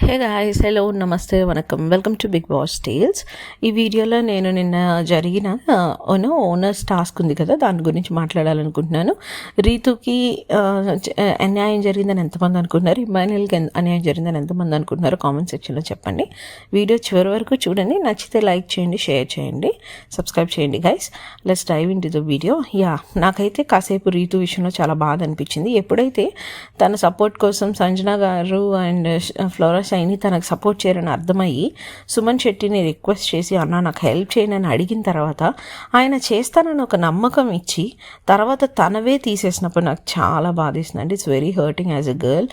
Hey guys, hello, namaste, vanakkam, welcome to Bigg Boss tales. ఈ వీడియోలో నేను నిన్న జరిగిన ఓనర్స్ టాస్క్ ఉంది కదా, దాని గురించి మాట్లాడాలనుకుంటున్నాను. రీతుకి అన్యాయం జరిగిందని ఎంతమంది అనుకుంటున్నారు, ఇమాన్యుయల్కి అన్యాయం జరిగిందని ఎంతమంది అనుకుంటున్నారు, కామెంట్ సెక్షన్లో చెప్పండి. వీడియో చివరి వరకు చూడండి, నచ్చితే లైక్ చేయండి, షేర్ చేయండి, సబ్స్క్రైబ్ చేయండి guys. Let's dive into the video. నాకైతే కాసేపు రీతు విషయంలో చాలా బాధ అనిపించింది. ఎప్పుడైతే తన సపోర్ట్ కోసం సంజన గారు అండ్ ఫ్లోరా షైని తనకు సపోర్ట్ చేయరని అర్థమయ్యి సుమన్ శెట్టిని రిక్వెస్ట్ చేసి అన్న నాకు హెల్ప్ చేయనని అడిగిన తర్వాత ఆయన చేస్తానని ఒక నమ్మకం ఇచ్చి తర్వాత తనవే తీసేసినప్పుడు నాకు చాలా బాధేసిందండి. It's very hurting as a girl.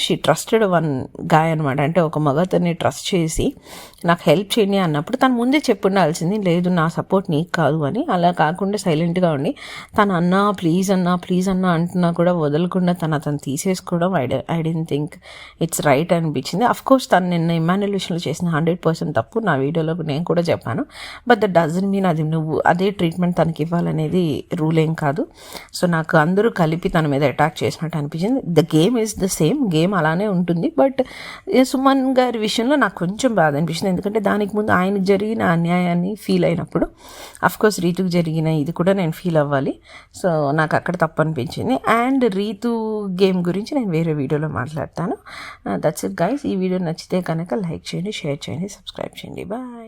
She trusted one guy అనమాట. అంటే ఒక మగతన్ని ట్రస్ట్ చేసి నాకు హెల్ప్ చేయండి అన్నప్పుడు తను ముందే చెప్పుండాల్సింది, లేదు నా సపోర్ట్ నీకు కాదు అని. అలా కాకుండా సైలెంట్గా ఉండి తను అన్నా ప్లీజ్ అన్నా అంటున్నా కూడా వదలకుండా తను తీసేసుకోవడం I don't think it's right అనిపించింది. అఫ్కోర్స్ తను నిన్న ఇమాన్యుయల్ విషయంలో చేసిన 100% తప్పు, నా వీడియోలో నేను కూడా చెప్పాను. బట్ దట్ డజంట్ మీన్ అది నువ్వు అదే ట్రీట్మెంట్ తనకి ఇవ్వాలనేది రూల్ ఏం కాదు. సో నాకు అందరూ కలిపి తన మీద అటాక్ చేసినట్టు అనిపించింది. The game is the same, game అలానే ఉంటుంది. బట్ సుమన్ గారి విషయంలో నాకు కొంచెం బాధ అనిపించింది, ఎందుకంటే దానికి ముందు ఆయనకు జరిగిన అన్యాయాన్ని ఫీల్ అయినప్పుడు అఫ్కోర్స్ రీతుకు జరిగిన ఇది కూడా నేను ఫీల్ అవ్వాలి. సో నాకు అక్కడ తప్పు అనిపించింది. అండ్ రీతు గేమ్ గురించి నేను వేరే వీడియోలో మాట్లాడతాను. That's it guys. ఈ వీడియో నచ్చితే కనుక లైక్ చేయండి, షేర్ చేయండి, సబ్స్క్రైబ్ చేయండి. బాయ్.